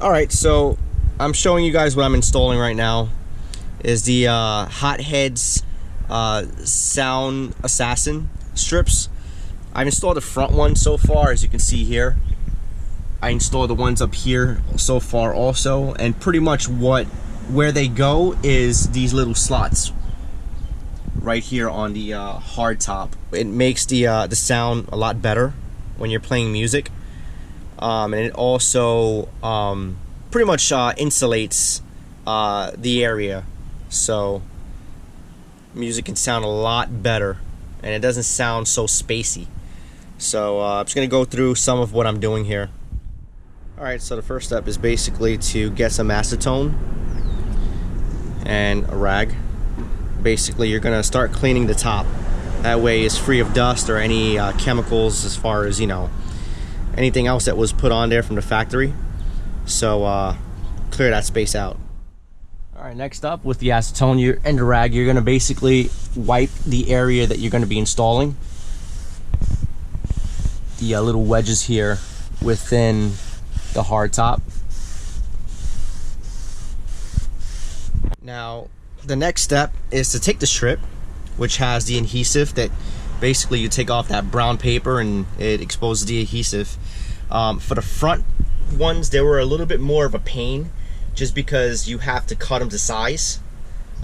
Alright, so I'm showing you guys what I'm installing right now is the Hothead's Sound Assassin strips. I've installed the front one so far, as you can see here. I installed the ones up here so far also, and pretty much where they go is these little slots right here on the hard top. It makes the sound a lot better when you're playing music, and it also pretty much insulates the area, so music can sound a lot better and it doesn't sound so spacey. So I'm just gonna go through some of what I'm doing here. Alright, so the first step is basically to get some acetone and a rag. Basically, you're gonna start cleaning the top. That way it's free of dust or any chemicals, as far as, you know, anything else that was put on there from the factory. So clear that space out. Alright, next up, with the acetone and the rag, you're gonna basically wipe the area that you're gonna be installing. The little wedges here within the hard top. Now, the next step is to take the strip, which has the adhesive that basically you take off that brown paper and it exposes the adhesive. For the front ones, they were a little bit more of a pain, just because you have to cut them to size.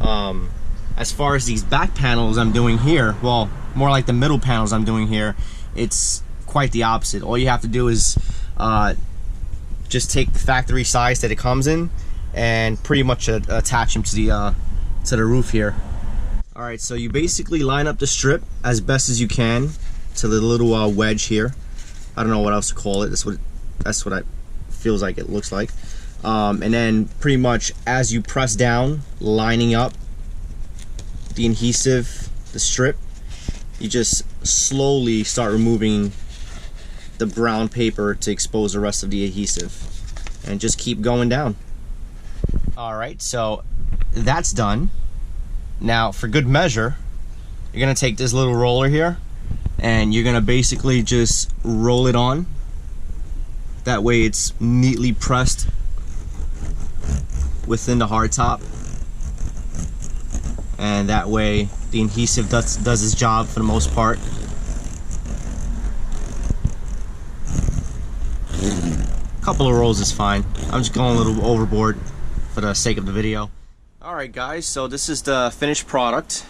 As far as these back panels I'm doing here, well, more like the middle panels I'm doing here, it's quite the opposite. All you have to do is just take the factory size that it comes in and pretty much attach them to the roof here. Alright, so you basically line up the strip as best as you can to the little wedge here. I don't know what else to call it. That's what it feels like it looks like. And then pretty much as you press down, lining up the adhesive, the strip, you just slowly start removing the brown paper to expose the rest of the adhesive, and just keep going down. Alright, so that's done. Now, for good measure, you're gonna take this little roller here and you're gonna basically just roll it on. That way it's neatly pressed within the hard top, and that way the adhesive does its job for the most part. A couple of rolls is fine. I'm just going a little overboard for the sake of the video. Alright guys, so this is the finished product.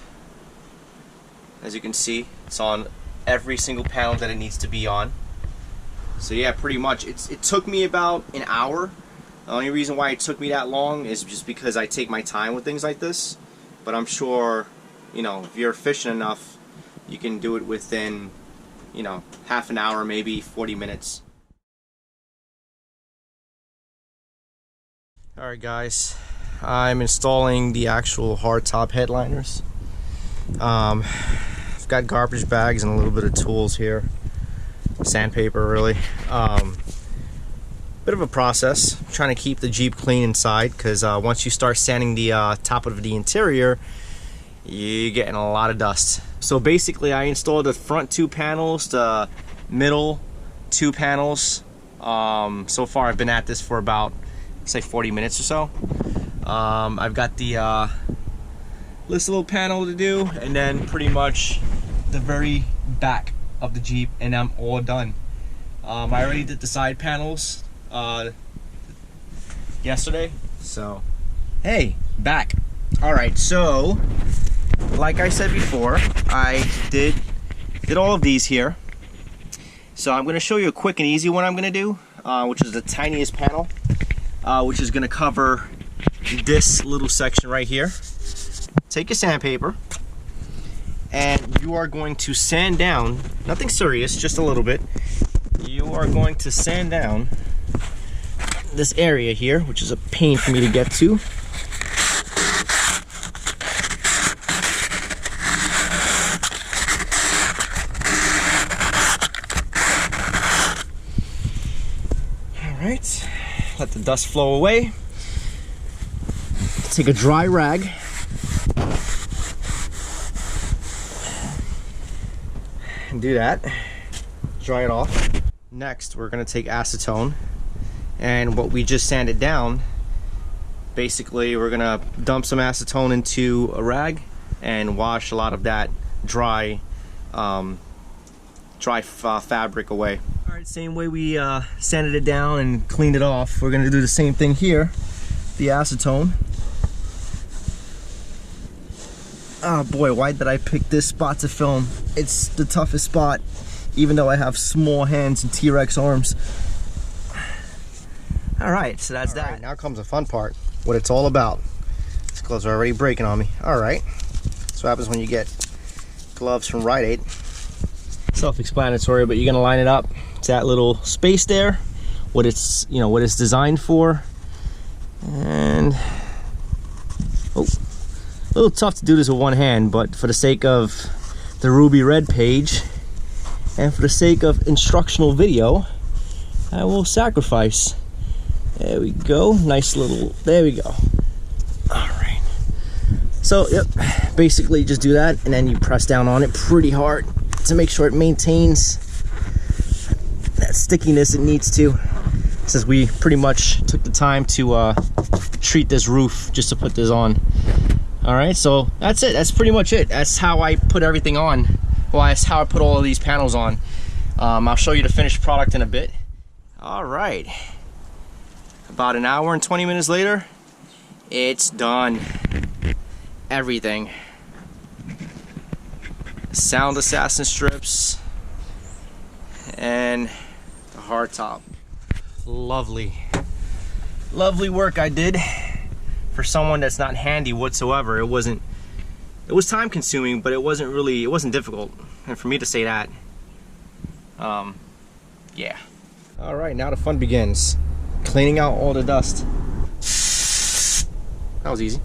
As you can see, it's on every single panel that it needs to be on. So yeah, pretty much it took me about an hour. The only reason why it took me that long is just because I take my time with things like this. But I'm sure, you know, if you're efficient enough, you can do it within, you know, half an hour, maybe 40 minutes. Alright guys, I'm installing the actual hardtop headliners. I've got garbage bags and a little bit of tools here. Sandpaper, really. Bit of a process. I'm trying to keep the Jeep clean inside, because once you start sanding the top of the interior, you're getting a lot of dust. So basically I installed the front two panels, the middle two panels. So far I've been at this for about, say, 40 minutes or so. I've got the this little panel to do, and then pretty much the very back of the Jeep, and I'm all done. I already did the side panels yesterday, so hey, back. Alright, so like I said before, I did all of these here. So I'm going to show you a quick and easy one I'm going to do, which is the tiniest panel, which is going to cover this little section right here. Take your sandpaper and you are going to sand down, nothing serious, just a little bit. You are going to sand down this area here, which is a pain for me to get to. Alright, let the dust flow away. Take a dry rag and do that. Dry it off. Next, we're going to take acetone And what we just sanded down, basically we're gonna dump some acetone into a rag and wash a lot of that dry fabric away. Alright, same way we sanded it down and cleaned it off, we're gonna do the same thing here. The acetone. Oh boy, why did I pick this spot to film? It's the toughest spot, even though I have small hands and T-Rex arms. Alright, so that's that. Now comes the fun part, what it's all about. These gloves are already breaking on me. Alright, that's what happens when you get gloves from Rite Aid. Self-explanatory, but you're gonna line it up to that little space there, what it's, you know, what it's designed for. And oh, a little tough to do this with one hand, but for the sake of the Rubi-Red page and for the sake of instructional video, I will sacrifice. There we go, nice little, there we go. All right, so yep, basically just do that and then you press down on it pretty hard to make sure it maintains that stickiness it needs to, since we pretty much took the time to treat this roof just to put this on. All right, so that's it. That's pretty much it. That's how I put everything on. Well, that's how I put all of these panels on. I'll show you the finished product in a bit. All right, about an hour and 20 minutes later, it's done. Everything. Sound assassin strips and the hard top. Lovely work I did for someone that's not handy whatsoever. It was time consuming, but it wasn't difficult. And for me to say that, yeah. All right, now the fun begins. Cleaning out all the dust. That was easy.